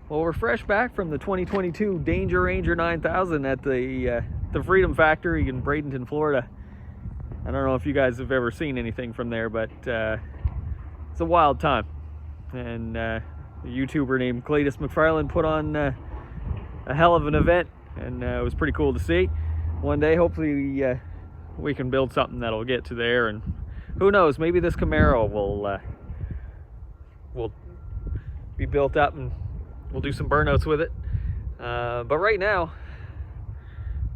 Well, we're fresh back from the 2022 Danger Ranger 9000 at the Freedom Factory in Bradenton, Florida. I don't know if you guys have ever seen anything from there, but it's a wild time. And a YouTuber named Cleetus McFarland put on a hell of an event, and it was pretty cool to see. One day, hopefully, we can build something that'll get to there, and who knows, maybe this Camaro will be built up and we'll do some burnouts with it. But right now,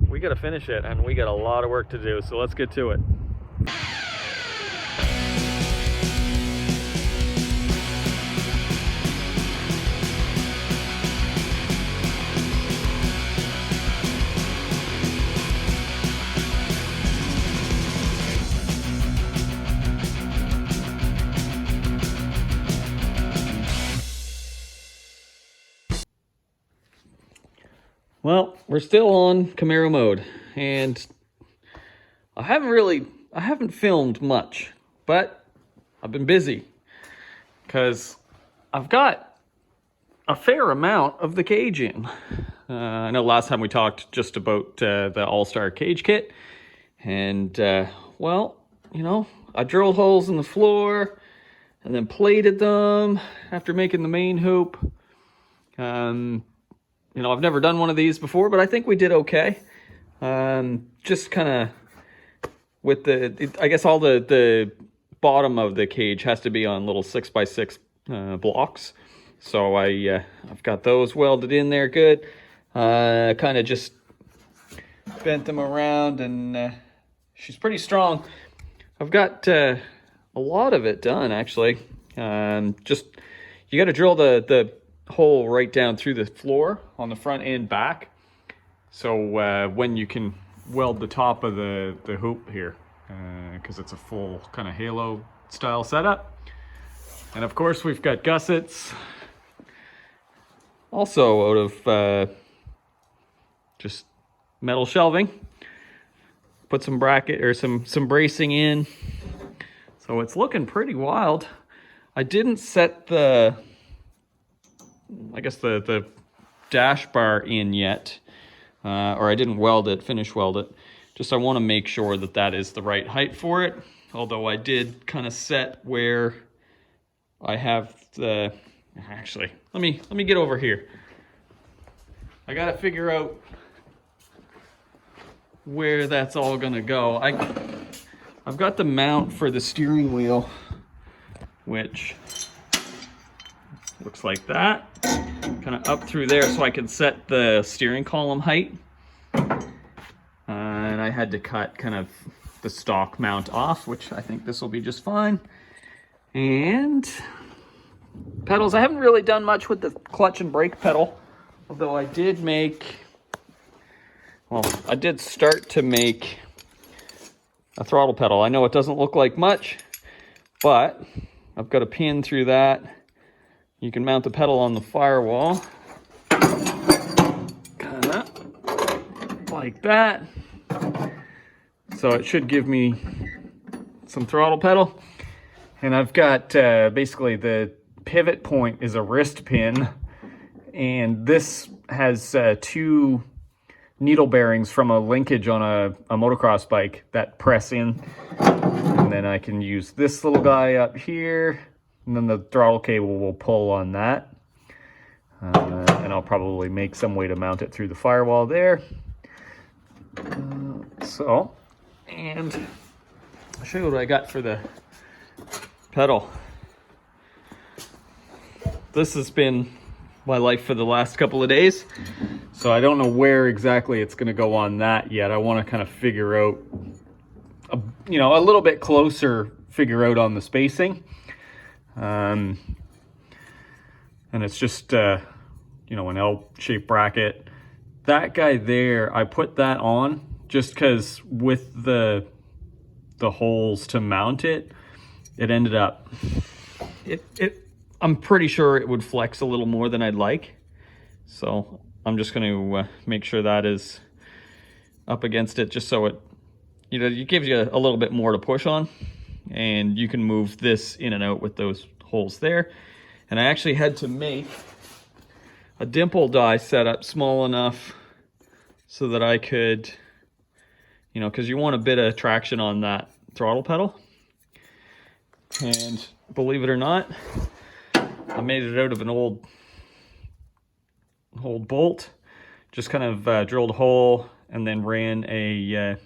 we got to finish it, and we got a lot of work to do, so let's get to it. Well, we're still on Camaro mode, and I haven't filmed much, but I've been busy because I've got a fair amount of the cage in. I know last time we talked just about the Allstar cage kit, and well, you know, I drilled holes in the floor and then plated them after making the main hoop. You know, I've never done one of these before, but I think we did okay. Just kind of with I guess all the bottom of the cage has to be on little 6x6 blocks. So I've got those welded in there good. Kind of just bent them around, and she's pretty strong. I've got a lot of it done, actually. Just, you got to drill the hole right down through the floor on the front and back, so when you can weld the top of the hoop here, because it's a full kind of halo style setup. And of course we've got gussets also out of just metal shelving. Put some bracket or some bracing in, so it's looking pretty wild. I didn't set the dash bar in yet, or I didn't finish weld it. Just I want to make sure that that is the right height for it. Although I did kind of set where I have the, actually, let me get over here. I got to figure out where that's all gonna go. I've got the mount for the steering wheel, which looks like that, kind of up through there, so I can set the steering column height. And I had to cut kind of the stock mount off, which I think this will be just fine. And pedals, I haven't really done much with the clutch and brake pedal, although I did start to make a throttle pedal. I know it doesn't look like much, but I've got a pin through that. You can mount the pedal on the firewall, kind of like that. So it should give me some throttle pedal. And I've got basically the pivot point is a wrist pin, and this has two needle bearings from a linkage on a motocross bike that press in. And then I can use this little guy up here, and then the throttle cable will pull on that. And I'll probably make some way to mount it through the firewall there. And I'll show you what I got for the pedal. This has been my life for the last couple of days, so I don't know where exactly it's going to go on that yet. I want to kind of figure out, a little bit closer, figure out on the spacing. And it's just, an L-shaped bracket. That guy there, I put that on just because with the holes to mount it, it ended up, I'm pretty sure it would flex a little more than I'd like. So I'm just going to make sure that is up against it, just so it gives you a little bit more to push on. And you can move this in and out with those holes there. And I actually had to make a dimple die set up small enough so that I could, you know, because you want a bit of traction on that throttle pedal. And believe it or not, I made it out of an old bolt. Just kind of drilled a hole and then ran a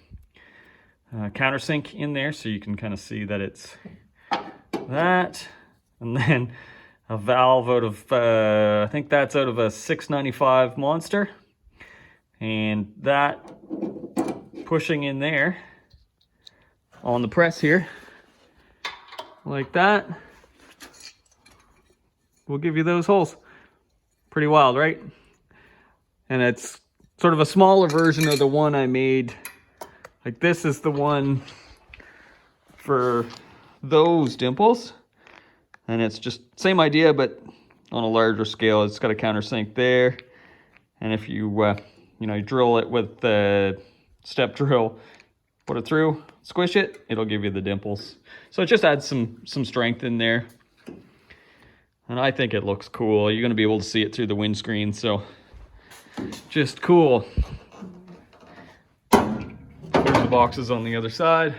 countersink in there, so you can kind of see that it's that. And then a valve out of, I think that's out of a 695 Monster. And that pushing in there on the press here, like that, will give you those holes. Pretty wild, right? And it's sort of a smaller version of the one I made. Like this is the one for those dimples. And it's just same idea, but on a larger scale. It's got a countersink there. And if you, you know, you drill it with the step drill, put it through, squish it, it'll give you the dimples. So it just adds some strength in there. And I think it looks cool. You're gonna be able to see it through the windscreen, so just cool. There's the boxes on the other side.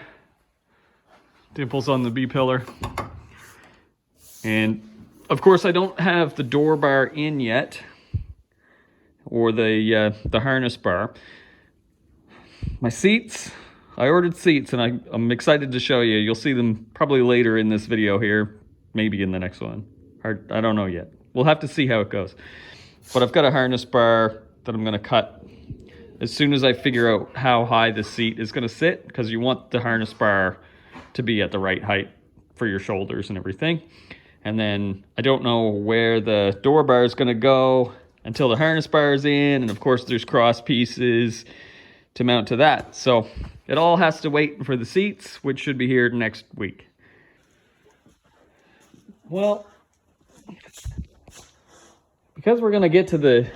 Dimples on the B-pillar. And of course I don't have the door bar in yet, or the harness bar. My seats, I ordered seats, and I'm excited to show you. You'll see them probably later in this video here, maybe in the next one. I don't know yet. We'll have to see how it goes. But I've got a harness bar that I'm gonna cut as soon as I figure out how high the seat is gonna sit, because you want the harness bar to be at the right height for your shoulders and everything. And then I don't know where the door bar is gonna go until the harness bar is in, and of course there's cross pieces to mount to that. So it all has to wait for the seats, which should be here next week. Well, because we're gonna get to the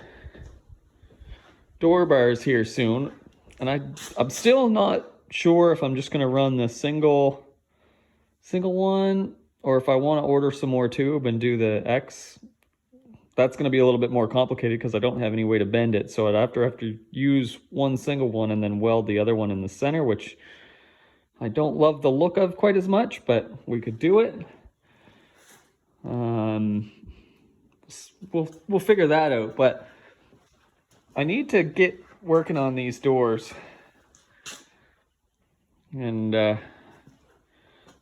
door bars here soon, and I'm still not sure if I'm just gonna run the single one, or if I want to order some more tube and do the X. That's going to be a little bit more complicated because I don't have any way to bend it. So I'd have to use one single one and then weld the other one in the center, which I don't love the look of quite as much, but we could do it. We'll figure that out, but I need to get working on these doors. And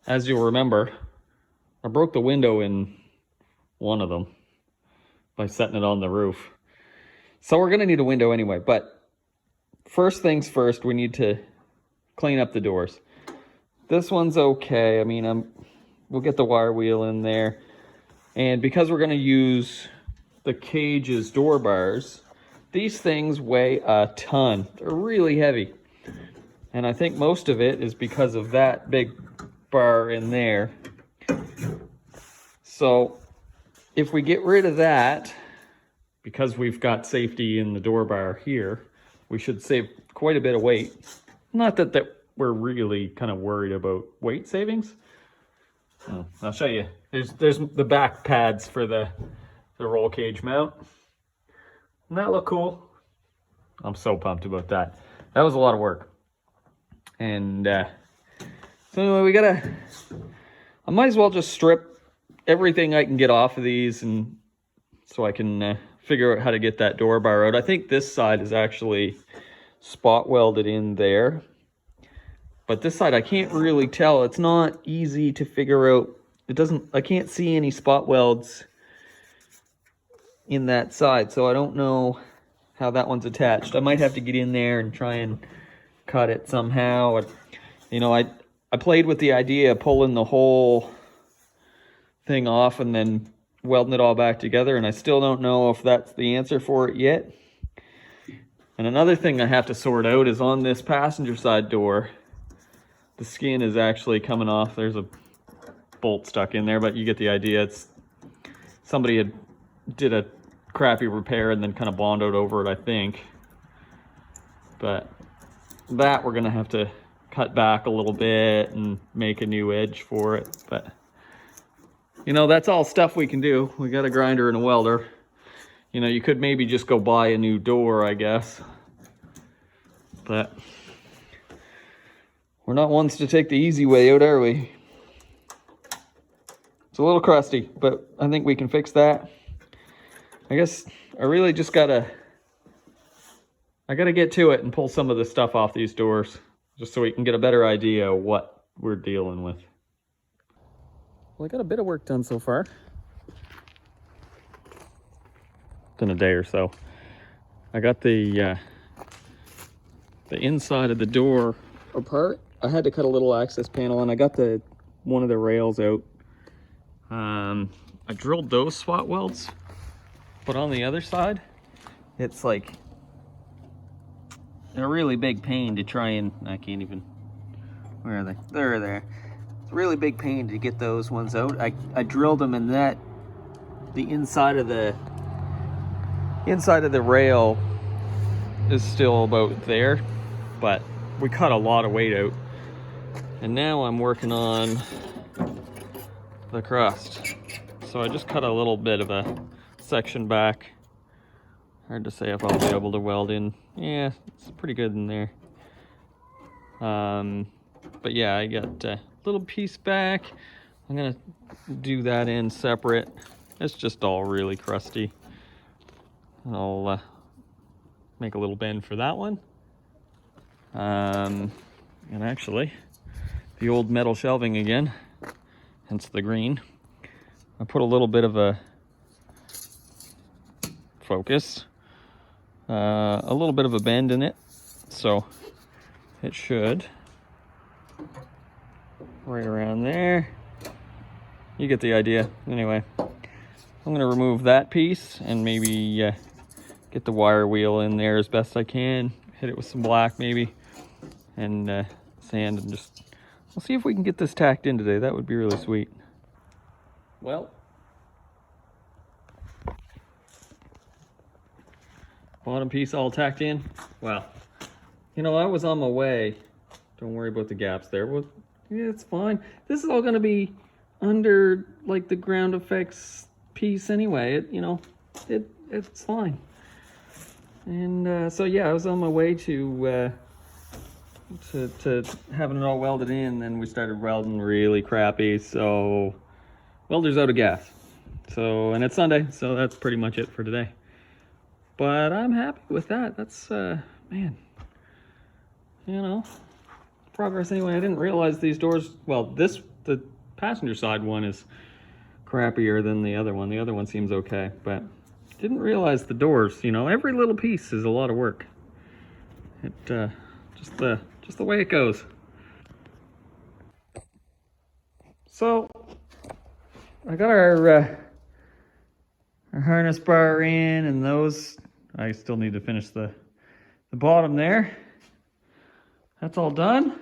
as you'll remember, I broke the window in one of them by setting it on the roof. So we're gonna need a window anyway, but first things first, we need to clean up the doors. This one's okay. I mean, we'll get the wire wheel in there. And because we're gonna use the cage's door bars, these things weigh a ton. They're really heavy. And I think most of it is because of that big bar in there. So if we get rid of that, because we've got safety in the door bar here, we should save quite a bit of weight. Not that we're really kind of worried about weight savings. I'll show you. There's the back pads for the roll cage mount. Doesn't that look cool? I'm so pumped about that. That was a lot of work. And so anyway, I might as well just strip everything I can get off of these, and so I can figure out how to get that door bar out. I think this side is actually spot welded in there, but this side I can't really tell. It's not easy to figure out. I can't see any spot welds in that side, so I don't know how that one's attached. I might have to get in there and try and cut it somehow. You know, I played with the idea of pulling the whole thing off and then welding it all back together, and I still don't know if that's the answer for it yet. And another thing I have to sort out is on this passenger side door, the skin is actually coming off. There's a bolt stuck in there, but you get the idea. It's somebody did a crappy repair and then kind of bonded over it, I think. But that we're gonna have to cut back a little bit and make a new edge for it. But you know, that's all stuff we can do. We got a grinder and a welder. You know, you could maybe just go buy a new door, I guess. But we're not ones to take the easy way out, are we? It's a little crusty, but I think we can fix that. I guess I really just gotta get to it and pull some of the stuff off these doors, just so we can get a better idea of what we're dealing with. Well, I got a bit of work done so far. In a day or so. I got the inside of the door apart. I had to cut a little access panel, and I got one of the rails out. I drilled those spot welds, but on the other side, it's like a really big pain to try and, I can't even, where are they? They're there. It's a really big pain to get those ones out. I drilled them, and the inside of the rail is still about there, but we cut a lot of weight out. And now I'm working on the crust. So I just cut a little bit of a section back. Hard to say if I'll be able to weld in. Yeah, it's pretty good in there. But yeah, I got a little piece back. I'm gonna do that in separate. It's just all really crusty. I'll make a little bend for that one. And actually, the old metal shelving again, hence the green. I put a little bit of a focus, a little bit of a bend in it, so it should, right around there. You get the idea. Anyway, I'm gonna remove that piece and maybe get the wire wheel in there as best I can. Hit it with some black maybe, and sand, and just, we'll see if we can get this tacked in today. That would be really sweet. Well, bottom piece all tacked in. Well, you know, I was on my way. Don't worry about the gaps there. Well, yeah, it's fine. This is all gonna be under like the ground effects piece anyway. It's fine. And so yeah, I was on my way to having it all welded in, and we started welding really crappy. So welder's out of gas. So, and it's Sunday, so that's pretty much it for today. But I'm happy with that. That's man, you know, progress anyway. I didn't realize these doors, well, the passenger side one is crappier than the other one. The other one seems okay, but didn't realize the doors, you know, every little piece is a lot of work. It just the way it goes. So I got our harness bar in, and those, I still need to finish the bottom there. That's all done.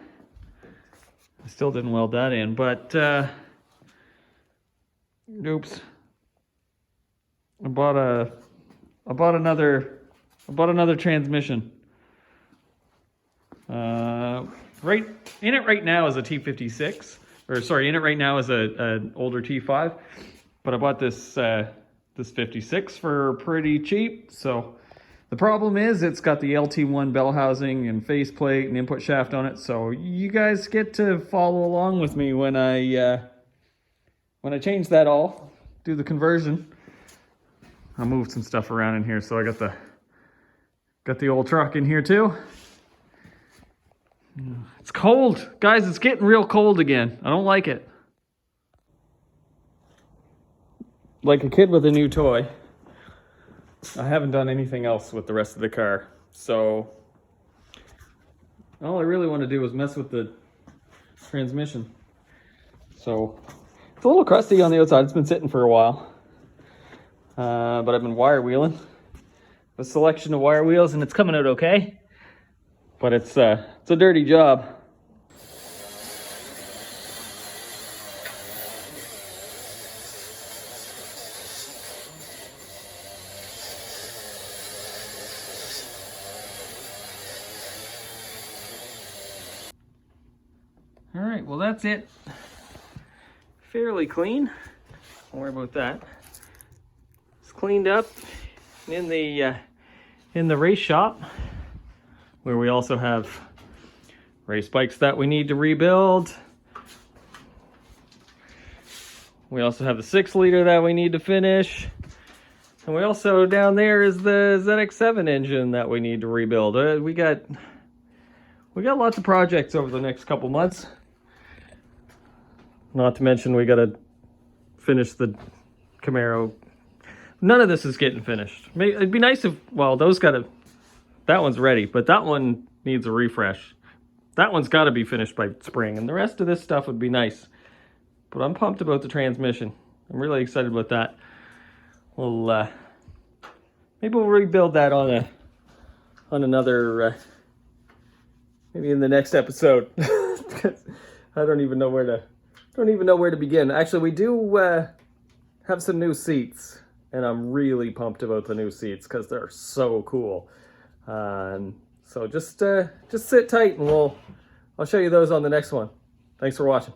I still didn't weld that in, but oops. I bought another transmission. Right in it right now is a T56, or sorry, in it right now is an older T5, but I bought this 56 for pretty cheap. So the problem is it's got the LT1 bell housing and faceplate and input shaft on it. So you guys get to follow along with me when I change that all, do the conversion. I moved some stuff around in here, so I got the old truck in here too. It's cold, guys. It's getting real cold again. I don't like it. Like a kid with a new toy. I haven't done anything else with the rest of the car, so all I really want to do is mess with the transmission. So it's a little crusty on the outside. It's been sitting for a while. But I've been wire wheeling. A selection of wire wheels, and it's coming out okay. But it's a dirty job. All right, well that's it. Fairly clean. Don't worry about that. It's cleaned up. in the race shop, where we also have race bikes that we need to rebuild. We also have the 6-liter that we need to finish. And we also, down there is the ZX7 engine that we need to rebuild. We got lots of projects over the next couple months. Not to mention we got to finish the Camaro. None of this is getting finished. It'd be nice if, well, that one's ready, but that one needs a refresh. That one's got to be finished by spring, and the rest of this stuff would be nice. But I'm pumped about the transmission. I'm really excited about that. We'll maybe we'll rebuild that on another maybe in the next episode. Because I don't even know where to begin. Actually, we do have some new seats, and I'm really pumped about the new seats because they're so cool. So just sit tight, and I'll show you those on the next one. Thanks for watching.